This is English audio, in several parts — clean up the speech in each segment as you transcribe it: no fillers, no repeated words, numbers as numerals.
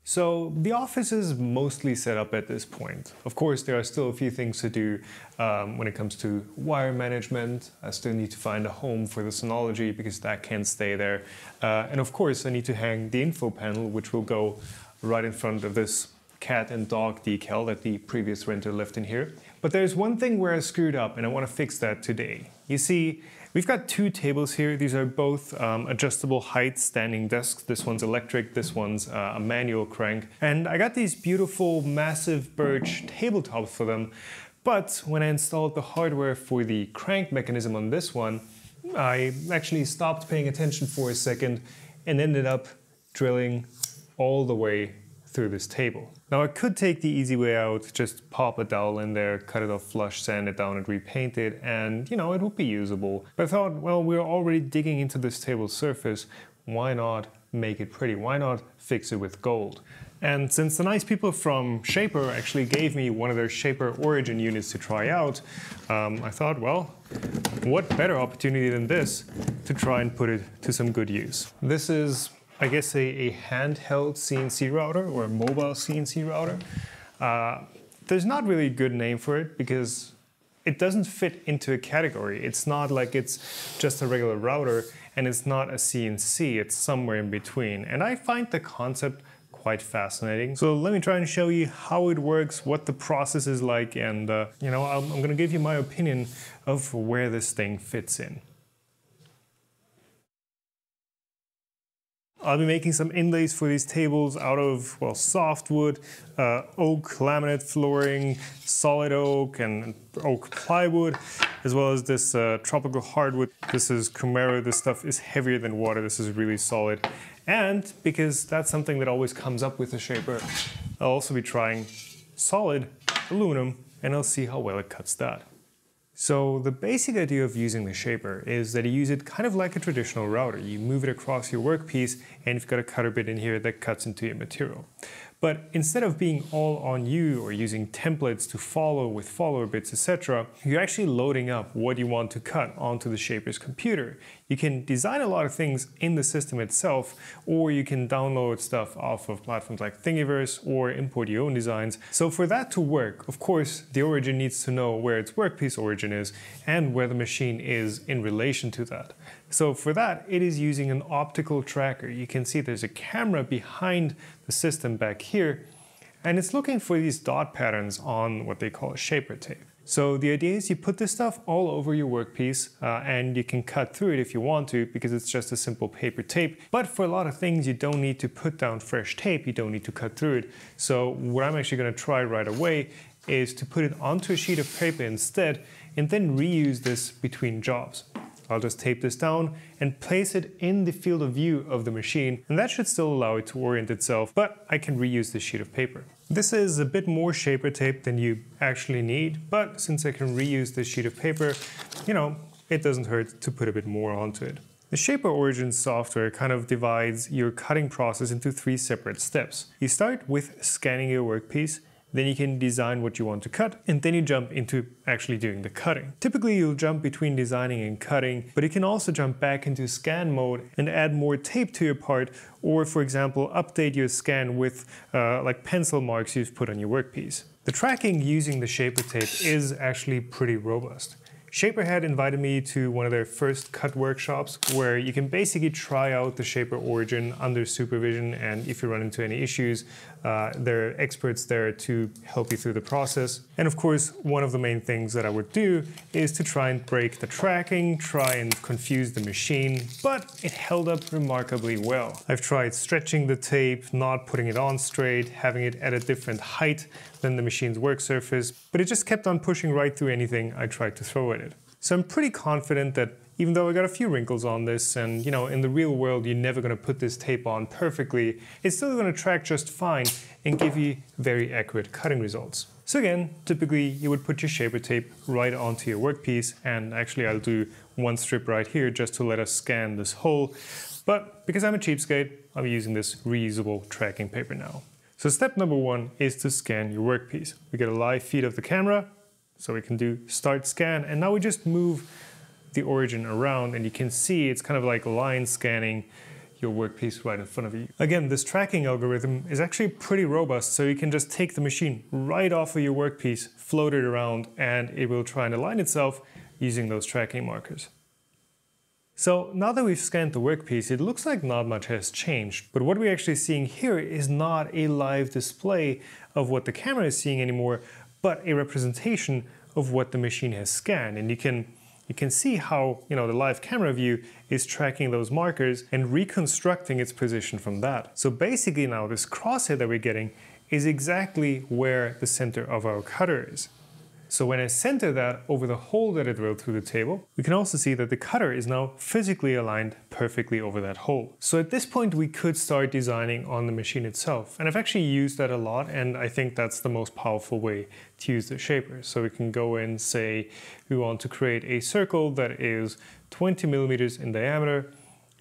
So the office is mostly set up at this point. Of course, there are still a few things to do when it comes to wire management. I still need to find a home for the Synology because that can't stay there. And of course, I need to hang the info panel, which will go right in front of this cat and dog decal that the previous renter left in here. But there's one thing where I screwed up and I want to fix that today. You see, we've got two tables here. These are both adjustable height standing desks. This one's electric, this one's a manual crank. And I got these beautiful, massive birch tabletops for them. But when I installed the hardware for the crank mechanism on this one, I actually stopped paying attention for a second and ended up drilling all the way through this table. Now I could take the easy way out, just pop a dowel in there, cut it off flush, sand it down and repaint it, and you know, it would be usable. But I thought, well, we're already digging into this table's surface, why not make it pretty? Why not fix it with gold? And since the nice people from Shaper actually gave me one of their Shaper Origin units to try out, I thought, well, what better opportunity than this to try and put it to some good use. This is, I guess, a handheld CNC router or a mobile CNC router. There's not really a good name for it because it doesn't fit into a category. It's not like it's just a regular router and it's not a CNC, it's somewhere in between. And I find the concept quite fascinating. So let me try and show you how it works, what the process is like, and you know, I'm gonna give you my opinion of where this thing fits in. I'll be making some inlays for these tables out of, well, softwood, oak laminate flooring, solid oak and oak plywood, as well as this tropical hardwood. This is Kumaro. This stuff is heavier than water. This is really solid. And because that's something that always comes up with the Shaper, I'll also be trying solid aluminum and I'll see how well it cuts that. So the basic idea of using the Shaper is that you use it kind of like a traditional router. You move it across your workpiece and you've got a cutter bit in here that cuts into your material. But instead of being all on you or using templates to follow with follower bits, etc., you're actually loading up what you want to cut onto the Shaper's computer. You can design a lot of things in the system itself, or you can download stuff off of platforms like Thingiverse or import your own designs. So for that to work, of course, the origin needs to know where its workpiece origin is and where the machine is in relation to that. So for that, it is using an optical tracker. You can see there's a camera behind the system back here, and it's looking for these dot patterns on what they call a Shaper tape. So the idea is you put this stuff all over your workpiece and you can cut through it if you want to because it's just a simple paper tape. But for a lot of things you don't need to put down fresh tape, you don't need to cut through it. So what I'm actually going to try right away is to put it onto a sheet of paper instead and then reuse this between jobs. I'll just tape this down and place it in the field of view of the machine, and that should still allow it to orient itself, but I can reuse this sheet of paper. This is a bit more Shaper tape than you actually need, but since I can reuse this sheet of paper, you know, it doesn't hurt to put a bit more onto it. The Shaper Origin software kind of divides your cutting process into 3 separate steps. You start with scanning your workpiece, then you can design what you want to cut, and then you jump into actually doing the cutting. Typically you'll jump between designing and cutting, but you can also jump back into scan mode and add more tape to your part, or for example update your scan with like pencil marks you've put on your workpiece. The tracking using the Shaper tape is actually pretty robust. Shaper had invited me to one of their first cut workshops where you can basically try out the Shaper Origin under supervision, and if you run into any issues, there are experts there to help you through the process. And of course, one of the main things that I would do is to try and break the tracking, try and confuse the machine, but it held up remarkably well. I've tried stretching the tape, not putting it on straight, having it at a different height than the machine's work surface, but it just kept on pushing right through anything I tried to throw at it. So I'm pretty confident that even though I got a few wrinkles on this, and you know, in the real world you're never going to put this tape on perfectly, it's still going to track just fine and give you very accurate cutting results. So again, typically you would put your Shaper tape right onto your workpiece, and actually I'll do one strip right here just to let us scan this hole, but because I'm a cheapskate, I'm using this reusable tracking paper now. So step number 1 is to scan your workpiece. We get a live feed of the camera, so we can do start scan, and now we just move the origin around and you can see it's kind of like line scanning your workpiece right in front of you. Again, this tracking algorithm is actually pretty robust, so you can just take the machine right off of your workpiece, float it around, and it will try and align itself using those tracking markers. So now that we've scanned the workpiece, it looks like not much has changed, but what we're actually seeing here is not a live display of what the camera is seeing anymore, but a representation of what the machine has scanned. And you can see how, the live camera view is tracking those markers and reconstructing its position from that. So basically now this crosshair that we're getting is exactly where the center of our cutter is. So when I center that over the hole that I drilled through the table, we can also see that the cutter is now physically aligned perfectly over that hole. So at this point we could start designing on the machine itself. And I've actually used that a lot, and I think that's the most powerful way to use the shaper. So we can go in, say we want to create a circle that is 20 millimeters in diameter,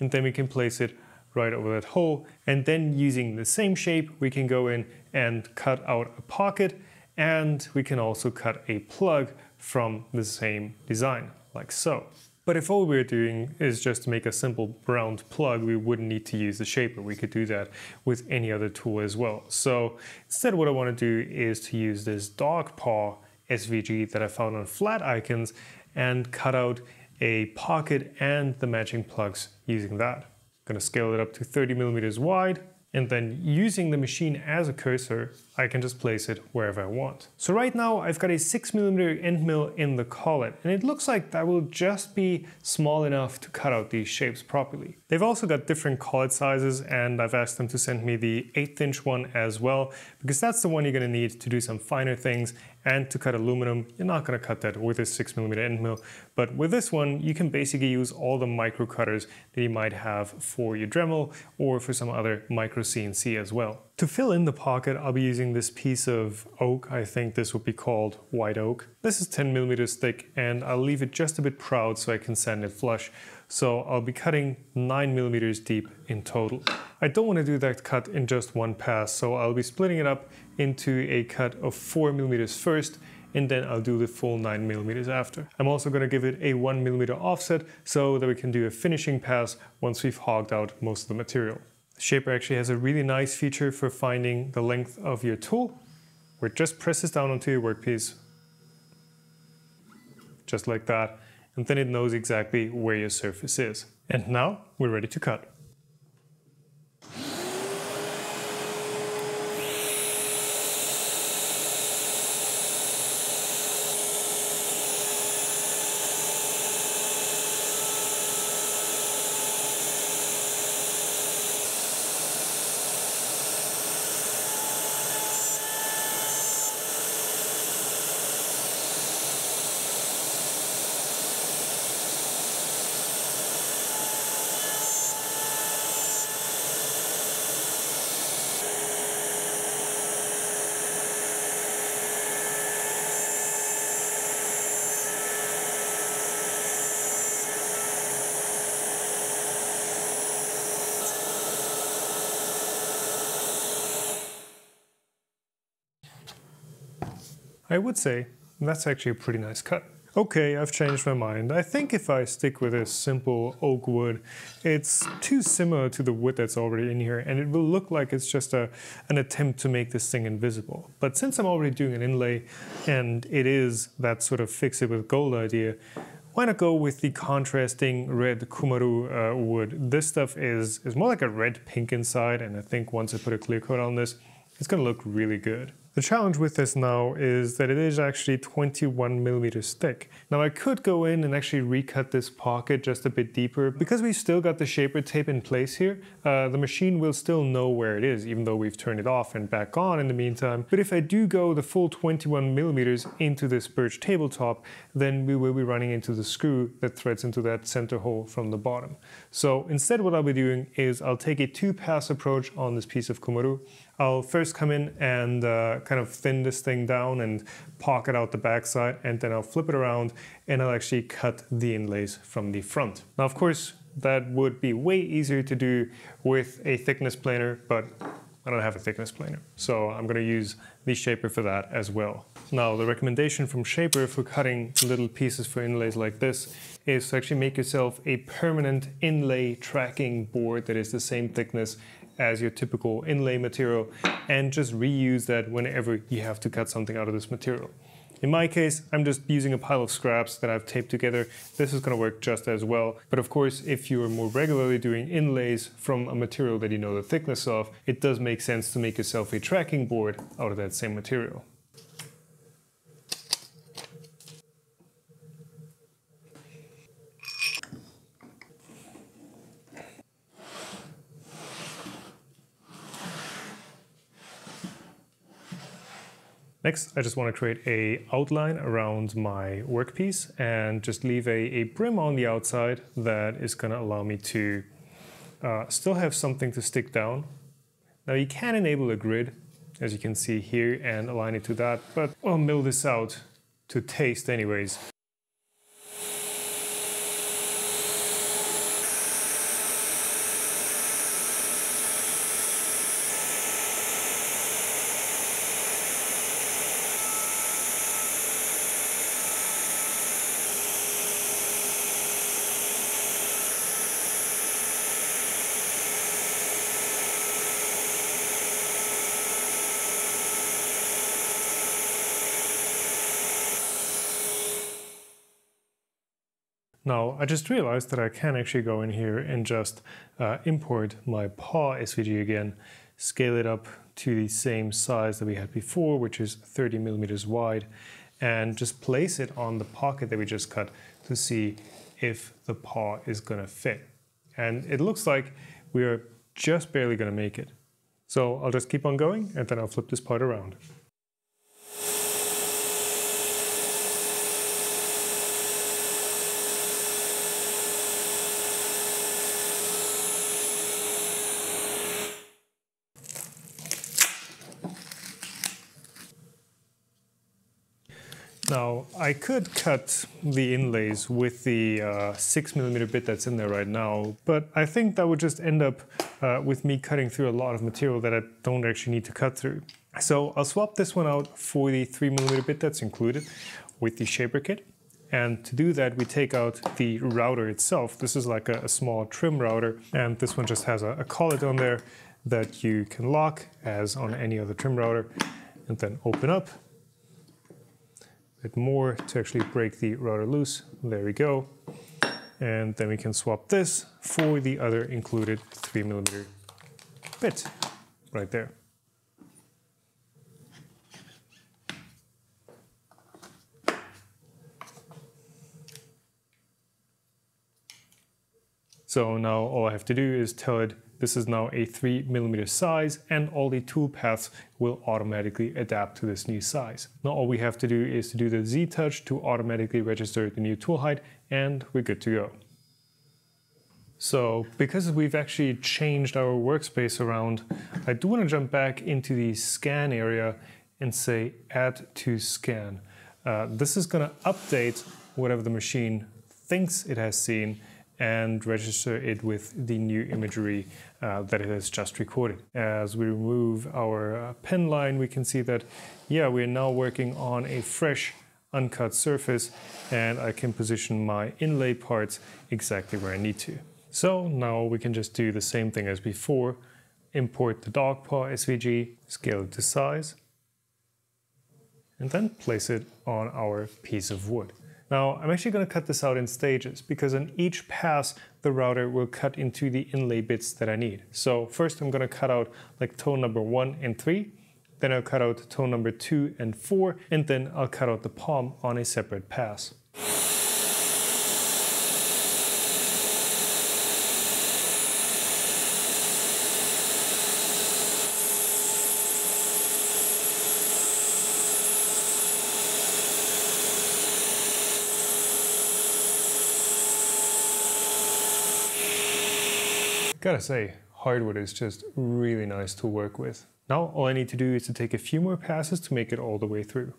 and then we can place it right over that hole. And then using the same shape, we can go in and cut out a pocket, and we can also cut a plug from the same design, like so. But if all we're doing is just to make a simple round plug, we wouldn't need to use the shaper. We could do that with any other tool as well. So instead what I want to do is to use this dog paw SVG that I found on Flat Icons and cut out a pocket and the matching plugs using that. I'm going to scale it up to 30 millimeters wide. And then using the machine as a cursor, I can just place it wherever I want. So right now I've got a 6mm end mill in the collet, and it looks like that will just be small enough to cut out these shapes properly. They've also got different collet sizes, and I've asked them to send me the 1/8 inch one as well, because that's the one you're going to need to do some finer things. And to cut aluminum, you're not going to cut that with a 6mm end mill, but with this one you can basically use all the micro cutters that you might have for your Dremel or for some other micro CNC as well. To fill in the pocket, I'll be using this piece of oak. I think this would be called white oak. This is 10mm thick, and I'll leave it just a bit proud so I can sand it flush. So I'll be cutting 9mm deep in total. I don't want to do that cut in just one pass, so I'll be splitting it up into a cut of 4mm first, and then I'll do the full 9mm after. I'm also going to give it a 1mm offset so that we can do a finishing pass once we've hogged out most of the material. The shaper actually has a really nice feature for finding the length of your tool, where it just presses down onto your workpiece, just like that, and then it knows exactly where your surface is. And now we're ready to cut. I would say that's actually a pretty nice cut. Okay, I've changed my mind. I think if I stick with this simple oak wood, it's too similar to the wood that's already in here, and it will look like it's just an attempt to make this thing invisible. But since I'm already doing an inlay, and it is that sort of fix it with gold idea, why not go with the contrasting red Kumaru wood? This stuff is more like a red-pink inside, and I think once I put a clear coat on this, it's going to look really good. The challenge with this now is that it is actually 21mm thick. Now I could go in and actually recut this pocket just a bit deeper. Because we've still got the shaper tape in place here, the machine will still know where it is, even though we've turned it off and back on in the meantime. But if I do go the full 21mm into this birch tabletop, then we will be running into the screw that threads into that center hole from the bottom. So instead what I'll be doing is I'll take a 2-pass approach on this piece of Kumaru. I'll first come in and kind of thin this thing down and pocket out the backside, and then I'll flip it around and I'll actually cut the inlays from the front. Now of course that would be way easier to do with a thickness planer, but I don't have a thickness planer. So I'm going to use the shaper for that as well. Now, the recommendation from shaper for cutting little pieces for inlays like this is to actually make yourself a permanent inlay tracking board that is the same thickness as your typical inlay material, and just reuse that whenever you have to cut something out of this material. In my case, I'm just using a pile of scraps that I've taped together. This is going to work just as well. But of course, if you are more regularly doing inlays from a material that you know the thickness of, it does make sense to make yourself a tracking board out of that same material. Next, I just want to create an outline around my workpiece and just leave a brim on the outside that is going to allow me to still have something to stick down. Now you can enable a grid, as you can see here, and align it to that, but I'll mill this out to taste anyways. Now, I just realized that I can actually go in here and just import my paw SVG again, scale it up to the same size that we had before, which is 30 millimeters wide, and just place it on the pocket that we just cut to see if the paw is gonna fit. And it looks like we're just barely gonna make it. So I'll just keep on going, and then I'll flip this part around. Now, I could cut the inlays with the 6mm bit that's in there right now, but I think that would just end up with me cutting through a lot of material that I don't actually need to cut through. So I'll swap this one out for the 3mm bit that's included with the shaper kit. And to do that, we take out the router itself. This is like a small trim router, and this one just has a collet on there that you can lock as on any other trim router, and then open up. Bit more to actually break the router loose. There we go. And then we can swap this for the other included 3mm bit right there. So now all I have to do is tell it this is now a 3mm size, and all the tool paths will automatically adapt to this new size. Now all we have to do is to do the Z touch to automatically register the new tool height, and we're good to go. So because we've actually changed our workspace around, I do want to jump back into the scan area and say add to scan. This is going to update whatever the machine thinks it has seen and register it with the new imagery that it has just recorded. As we remove our pen line, we can see that, yeah, we're now working on a fresh, uncut surface, and I can position my inlay parts exactly where I need to. So now we can just do the same thing as before, import the dog paw SVG, scale it to size, and then place it on our piece of wood. Now, I'm actually going to cut this out in stages because on each pass, the router will cut into the inlay bits that I need. So first I'm going to cut out like tone number 1 and 3, then I'll cut out tone number 2 and 4, and then I'll cut out the palm on a separate pass. Gotta say, hardwood is just really nice to work with. Now all I need to do is to take a few more passes to make it all the way through.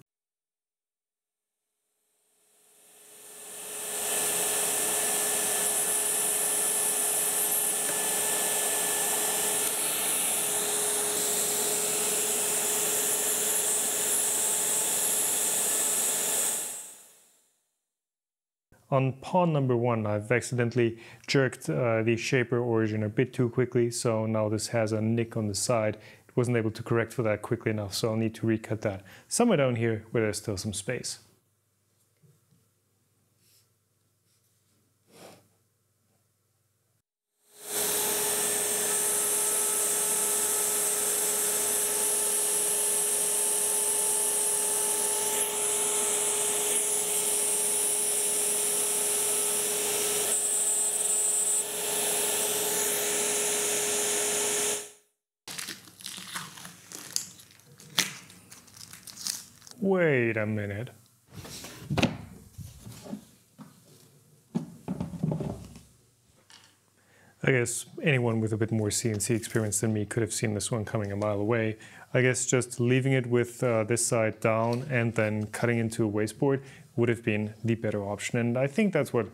On pawn number 1, I've accidentally jerked the shaper origin a bit too quickly, so now this has a nick on the side. It wasn't able to correct for that quickly enough, so I'll need to recut that somewhere down here where there's still some space. Wait a minute. I guess anyone with a bit more CNC experience than me could have seen this one coming a mile away. I guess just leaving it with this side down and then cutting into a wasteboard would have been the better option. And I think that's what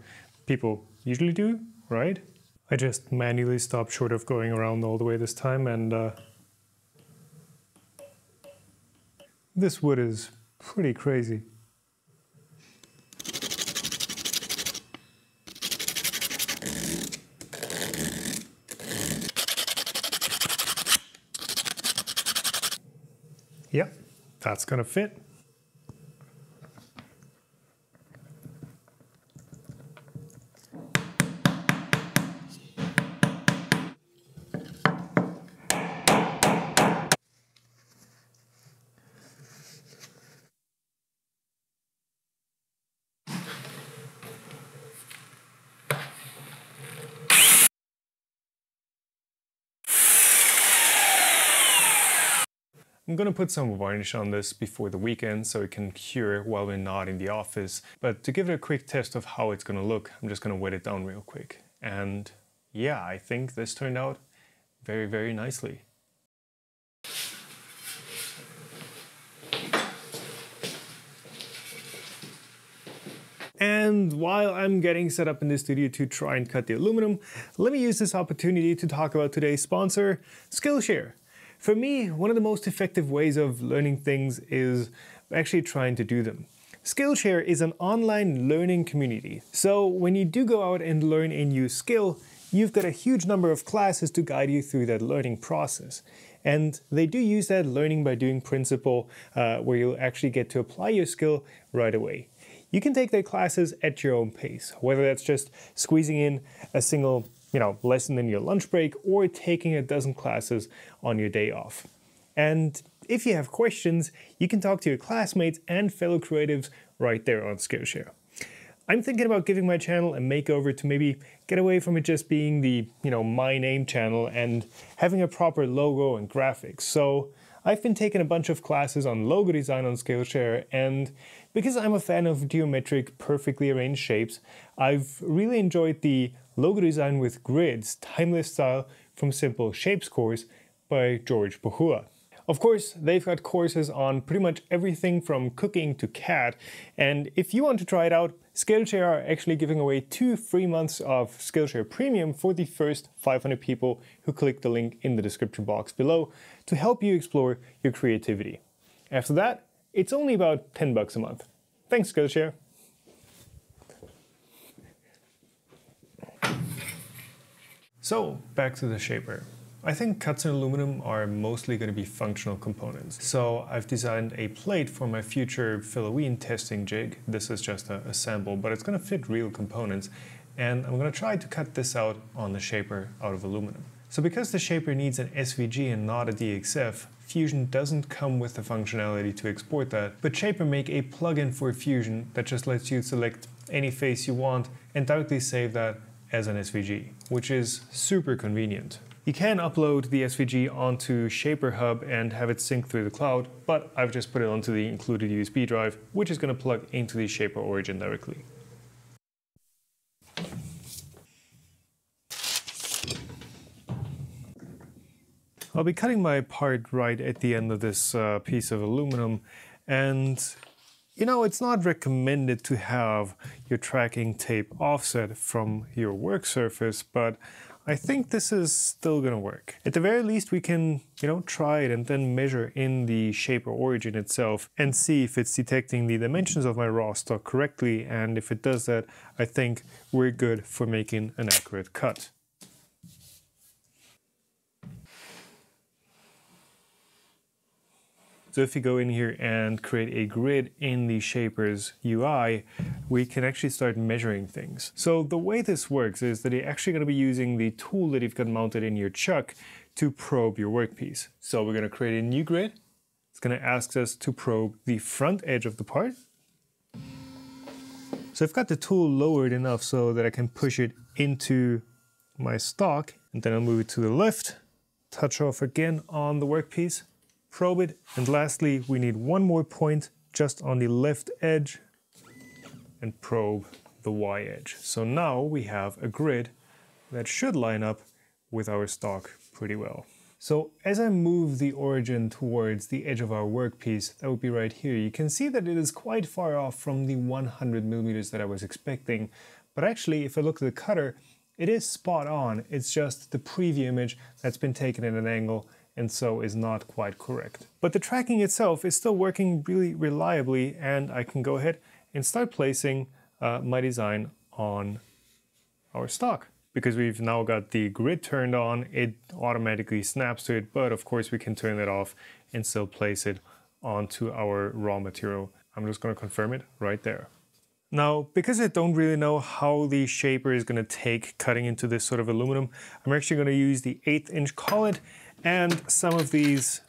people usually do, right? I just manually stopped short of going around all the way this time, and this wood is pretty crazy. Yep, that's gonna fit. I'm gonna put some varnish on this before the weekend so it can cure while we're not in the office. But to give it a quick test of how it's gonna look, I'm just gonna wet it down real quick. And yeah, I think this turned out very, very nicely. And while I'm getting set up in the studio to try and cut the aluminum, let me use this opportunity to talk about today's sponsor, Skillshare. For me, one of the most effective ways of learning things is actually trying to do them. Skillshare is an online learning community. So when you do go out and learn a new skill, you've got a huge number of classes to guide you through that learning process. And they do use that learning by doing principle where you'll actually get to apply your skill right away. You can take their classes at your own pace, whether that's just squeezing in a single lesson in your lunch break or taking a dozen classes on your day off. And if you have questions, you can talk to your classmates and fellow creatives right there on Skillshare. I'm thinking about giving my channel a makeover to maybe get away from it just being the, my name channel and having a proper logo and graphics. So I've been taking a bunch of classes on logo design on Skillshare, and because I'm a fan of geometric, perfectly arranged shapes, I've really enjoyed the Logo Design with Grids Timeless Style from Simple Shapes course by George Bohua. Of course, they've got courses on pretty much everything from cooking to CAD, and if you want to try it out, Skillshare are actually giving away 2 free months of Skillshare Premium for the first 500 people who click the link in the description box below to help you explore your creativity. After that, it's only about $10 a month. Thanks, Skillshare. So, back to the shaper. I think cuts in aluminum are mostly going to be functional components. So I've designed a plate for my future Halloween testing jig. This is just a sample, but it's going to fit real components. And I'm going to try to cut this out on the shaper out of aluminum. So because the shaper needs an SVG and not a DXF, Fusion doesn't come with the functionality to export that, but Shaper make a plugin for Fusion that just lets you select any face you want and directly save that as an SVG, which is super convenient. You can upload the SVG onto Shaper Hub and have it sync through the cloud, but I've just put it onto the included USB drive, which is going to plug into the Shaper origin directly. I'll be cutting my part right at the end of this piece of aluminum, and it's not recommended to have your tracking tape offset from your work surface, but I think this is still gonna work. At the very least, we can, try it and then measure in the shaper origin itself and see if it's detecting the dimensions of my raw stock correctly. And if it does that, I think we're good for making an accurate cut. So if you go in here and create a grid in the Shaper's UI, we can actually start measuring things. So the way this works is that you're actually going to be using the tool that you've got mounted in your chuck to probe your workpiece. So we're going to create a new grid. It's going to ask us to probe the front edge of the part. So I've got the tool lowered enough so that I can push it into my stock, and then I'll move it to the left, touch off again on the workpiece, probe it, and lastly we need one more point just on the left edge and probe the Y edge. So now we have a grid that should line up with our stock pretty well. So as I move the origin towards the edge of our workpiece, that would be right here, you can see that it is quite far off from the 100 millimeters that I was expecting. But actually, if I look at the cutter, it is spot on. It's just the preview image that's been taken at an angle and so is not quite correct. But the tracking itself is still working really reliably, and I can go ahead and start placing my design on our stock. Because we've now got the grid turned on, it automatically snaps to it, but of course we can turn that off and still place it onto our raw material. I'm just going to confirm it right there. Now, because I don't really know how the shaper is going to take cutting into this sort of aluminum, I'm actually going to use the 1/8 inch collet and some of these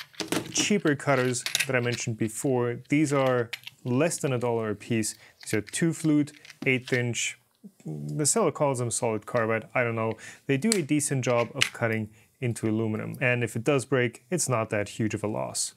cheaper cutters that I mentioned before. These are less than $1 a piece. These are 2 flute, 1/8 inch. The seller calls them solid carbide. I don't know. They do a decent job of cutting into aluminum. And if it does break, it's not that huge of a loss.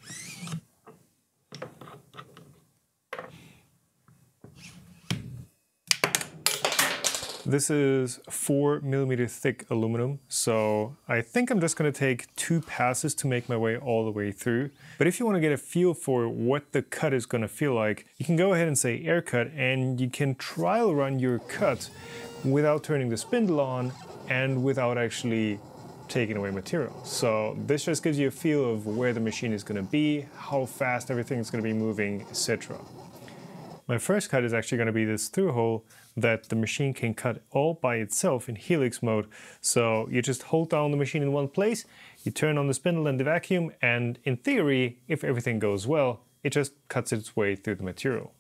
This is 4mm thick aluminum, so I think I'm just going to take 2 passes to make my way all the way through. But if you want to get a feel for what the cut is going to feel like, you can go ahead and say air cut, and you can trial run your cut without turning the spindle on and without actually taking away material. So this just gives you a feel of where the machine is going to be, how fast everything is going to be moving, etc. My first cut is actually going to be this through hole that the machine can cut all by itself in helix mode. So you just hold down the machine in one place, you turn on the spindle and the vacuum, and in theory, if everything goes well, it just cuts its way through the material.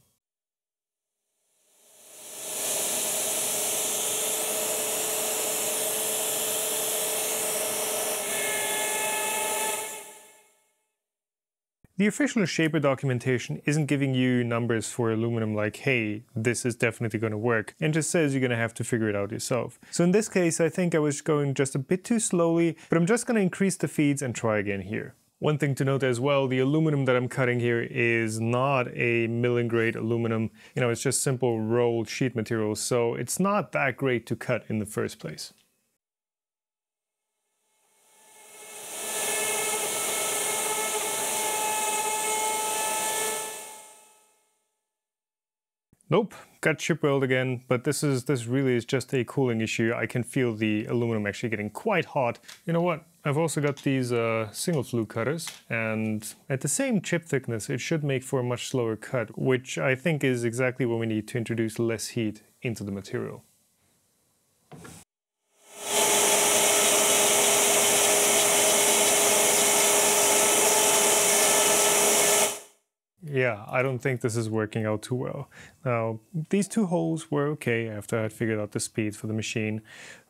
The official shaper documentation isn't giving you numbers for aluminum like, hey, this is definitely going to work, and just says you're going to have to figure it out yourself. So in this case, I think I was going just a bit too slowly, but I'm just going to increase the feeds and try again here. One thing to note as well, the aluminum that I'm cutting here is not a milling grade aluminum. It's just simple rolled sheet material, so it's not that great to cut in the first place. Nope, got chip weld again, but this really is just a cooling issue. I can feel the aluminum actually getting quite hot. You know what? I've also got these single flute cutters, and at the same chip thickness, it should make for a much slower cut, which I think is exactly what we need to introduce less heat into the material. Yeah, I don't think this is working out too well. Now, these 2 holes were okay after I'd figured out the speed for the machine,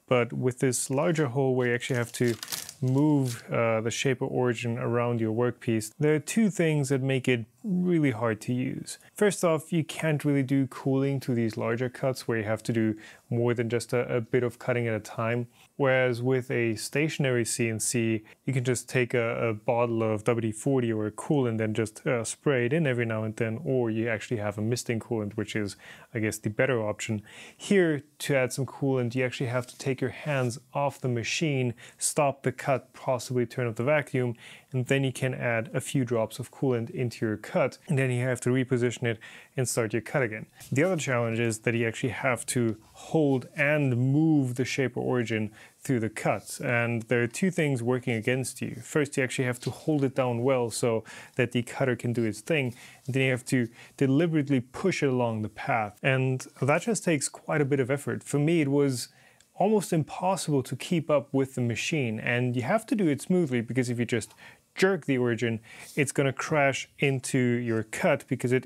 but with this larger hole where you actually have to move the shaper origin around your workpiece, there are 2 things that make it really hard to use. First off, you can't really do cooling to these larger cuts where you have to do more than just a bit of cutting at a time. Whereas with a stationary CNC, you can just take a bottle of WD-40 or a coolant and just spray it in every now and then, or you actually have a misting coolant, which is, I guess, the better option. Here, to add some coolant, you actually have to take your hands off the machine, stop the cut, possibly turn off the vacuum, and then you can add a few drops of coolant into your cut, and then you have to reposition it and start your cut again. The other challenge is that you actually have to hold and move the shaper origin through the cut. And there are two things working against you. First, you actually have to hold it down well so that the cutter can do its thing. And then you have to deliberately push it along the path. And that just takes quite a bit of effort. For me, it was almost impossible to keep up with the machine. And you have to do it smoothly, because if you just jerk the origin, it's going to crash into your cut, because it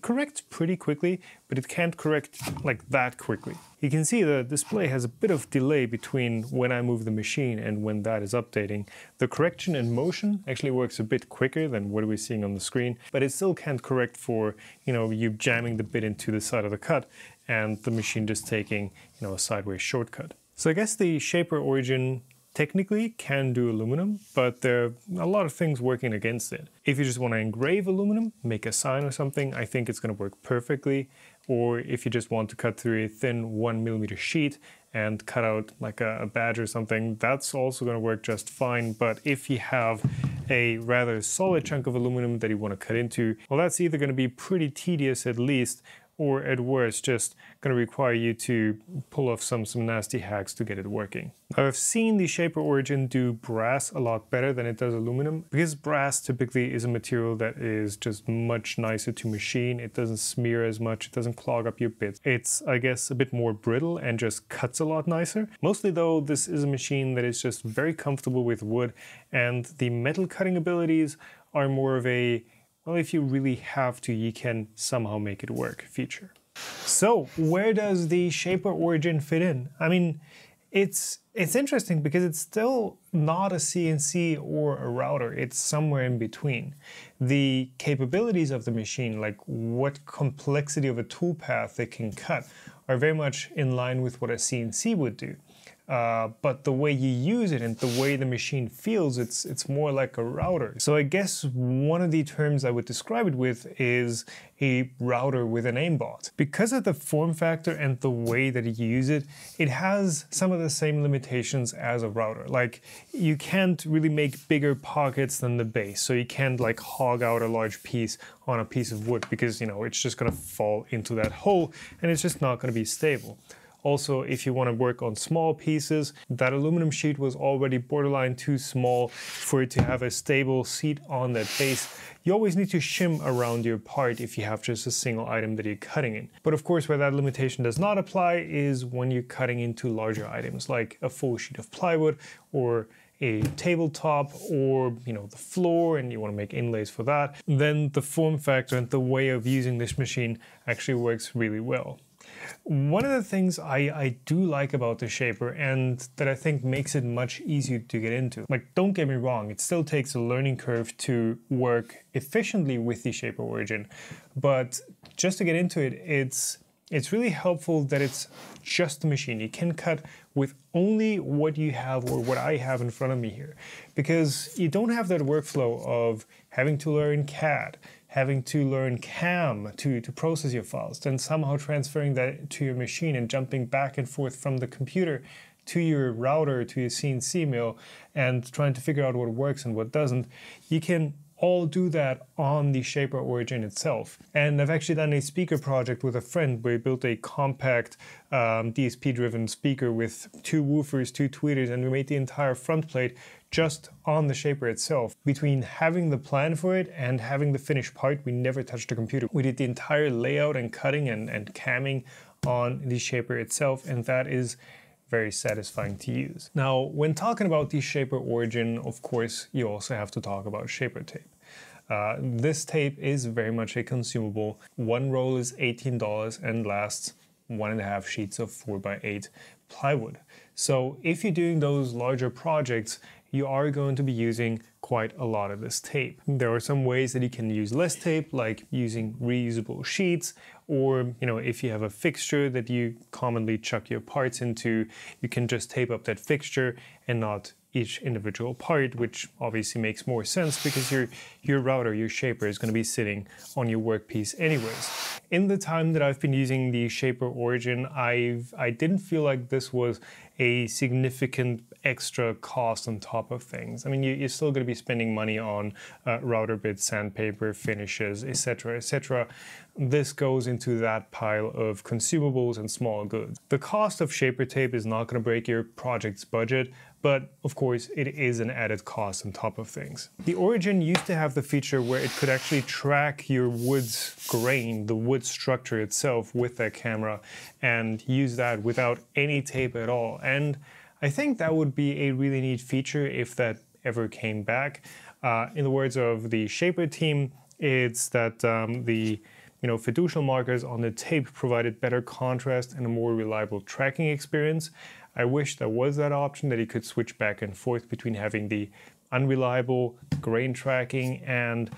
corrects pretty quickly, but it can't correct like that quickly. You can see the display has a bit of delay between when I move the machine and when that is updating. The correction in motion actually works a bit quicker than what we're seeing on the screen, but it still can't correct for, you jamming the bit into the side of the cut and the machine just taking, a sideways shortcut. So I guess the shaper origin technically can do aluminum, but there are a lot of things working against it. If you just want to engrave aluminum, make a sign or something, I think it's going to work perfectly. Or if you just want to cut through a thin 1mm sheet and cut out like a badge or something, that's also going to work just fine. But if you have a rather solid chunk of aluminum that you want to cut into, well, that's either going to be pretty tedious at least, or at worst, just going to require you to pull off some nasty hacks to get it working. Now, I've seen the shaper origin do brass a lot better than it does aluminum, because brass typically is a material that is just much nicer to machine. It doesn't smear as much, it doesn't clog up your bits. It's, I guess, a bit more brittle and just cuts a lot nicer. Mostly though, this is a machine that is just very comfortable with wood, and the metal cutting abilities are more of a, well, if you really have to, you can somehow make it work feature. So where does the shaper origin fit in? I mean, it's interesting because it's still not a CNC or a router. It's somewhere in between. The capabilities of the machine, like what complexity of a toolpath it can cut, are very much in line with what a CNC would do. But the way you use it and the way the machine feels, it's more like a router. So I guess one of the terms I would describe it with is a router with an aimbot. Because of the form factor and the way that you use it, it has some of the same limitations as a router. Like, you can't really make bigger pockets than the base, so you can't like hog out a large piece on a piece of wood, because it's just gonna fall into that hole and it's just not gonna be stable. Also, if you want to work on small pieces, that aluminum sheet was already borderline too small for it to have a stable seat on that base. You always need to shim around your part if you have just a single item that you're cutting in. But of course, where that limitation does not apply is when you're cutting into larger items, like a full sheet of plywood or a tabletop, or the floor, and you want to make inlays for that. Then the form factor and the way of using this machine actually works really well. One of the things I do like about the shaper, and that I think makes it much easier to get into, like, don't get me wrong, it still takes a learning curve to work efficiently with the shaper origin, but just to get into it, it's really helpful that it's just a machine. You can cut with only what you have, or what I have in front of me here, because you don't have that workflow of having to learn CAD, having to learn CAM to process your files, then somehow transferring that to your machine and jumping back and forth from the computer to your router, to your CNC mill, and trying to figure out what works and what doesn't. You can all do that on the shaper origin itself. And I've actually done a speaker project with a friend where we built a compact DSP-driven speaker with 2 woofers, 2 tweeters, and we made the entire front plate just on the shaper itself. Between having the plan for it and having the finished part, we never touched the computer. We did the entire layout and cutting and camming on the shaper itself, and that is very satisfying to use. Now, when talking about the shaper origin, of course, you also have to talk about shaper tape. This tape is very much a consumable. One roll is $18 and lasts 1.5 sheets of 4x8 plywood. So if you're doing those larger projects, you are going to be using quite a lot of this tape. There are some ways that you can use less tape, like using reusable sheets, or if you have a fixture that you commonly chuck your parts into, you can just tape up that fixture and not each individual part, which obviously makes more sense because your router, your shaper, is going to be sitting on your workpiece anyways. In the time that I've been using the Shaper Origin, I didn't feel like this was a significant extra cost on top of things. I mean, you're still going to be spending money on router bits, sandpaper, finishes, etc., etc. This goes into that pile of consumables and small goods. The cost of shaper tape is not going to break your project's budget, but of course it is an added cost on top of things. The Origin used to have the feature where it could actually track your wood's grain, the wood structure itself, with that camera and use that without any tape at all. And I think that would be a really neat feature if that ever came back. In the words of the Shaper team, it's that the fiducial markers on the tape provided better contrast and a more reliable tracking experience. I wish there was that option that you could switch back and forth between having the unreliable grain tracking and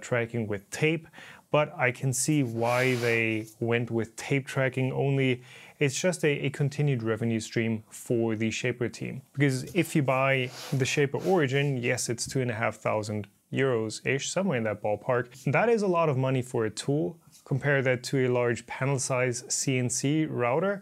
tracking with tape, but I can see why they went with tape tracking only. It's just a continued revenue stream for the Shaper team. Because if you buy the Shaper Origin, yes, it's €2,500-ish, somewhere in that ballpark. That is a lot of money for a tool. Compare that to a large panel size CNC router.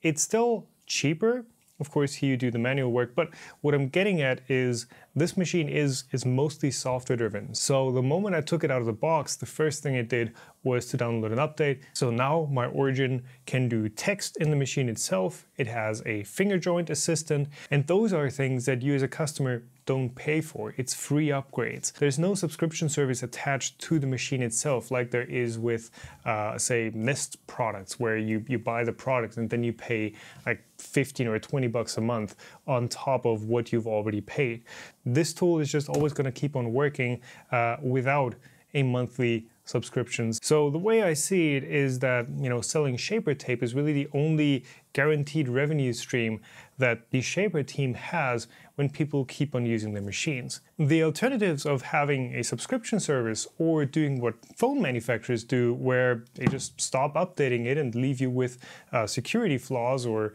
It's still cheaper. Of course, here you do the manual work, but what I'm getting at is this machine is mostly software driven. So the moment I took it out of the box, the first thing it did was to download an update. So now my Origin can do text in the machine itself. It has a finger joint assistant, and those are things that you as a customer don't pay for. It's free upgrades. There's no subscription service attached to the machine itself like there is with, say, Nest products, where you buy the product and then you pay like 15 or 20 bucks a month on top of what you've already paid. This tool is just always going to keep on working without a monthly subscriptions. So the way I see it is that, selling Shaper tape is really the only guaranteed revenue stream that the Shaper team has when people keep on using their machines. The alternatives of having a subscription service or doing what phone manufacturers do, where they just stop updating it and leave you with security flaws, or,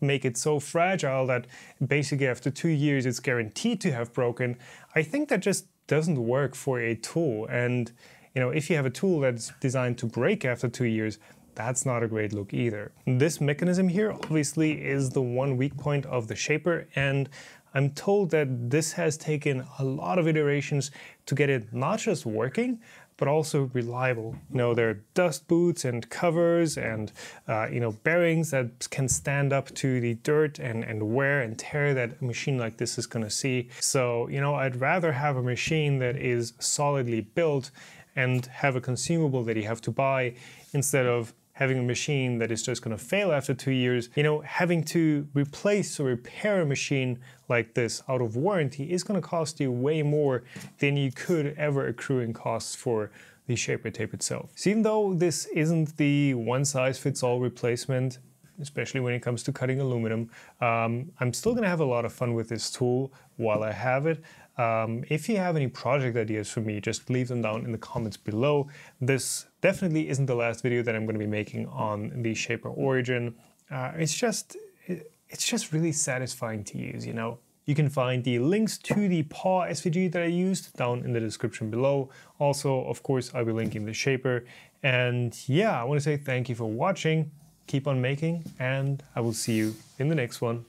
make it so fragile that basically after 2 years it's guaranteed to have broken, I think that just doesn't work for a tool. And if you have a tool that's designed to break after 2 years, that's not a great look either. This mechanism here obviously is the one weak point of the Shaper, and I'm told that this has taken a lot of iterations to get it not just working, but also reliable. There are dust boots and covers and bearings that can stand up to the dirt and wear and tear that a machine like this is going to see. So, I'd rather have a machine that is solidly built and have a consumable that you have to buy, instead of having a machine that is just going to fail after 2 years. Having to replace or repair a machine like this out of warranty is going to cost you way more than you could ever accrue in costs for the Shaper tape itself. So even though this isn't the one-size-fits-all replacement, especially when it comes to cutting aluminum, I'm still going to have a lot of fun with this tool while I have it. If you have any project ideas for me, just leave them down in the comments below. This definitely isn't the last video that I'm going to be making on the Shaper Origin. It's just really satisfying to use, You can find the links to the paw SVG that I used down in the description below. Also, of course, I'll be linking the Shaper. And yeah, I want to say thank you for watching. Keep on making, and I will see you in the next one.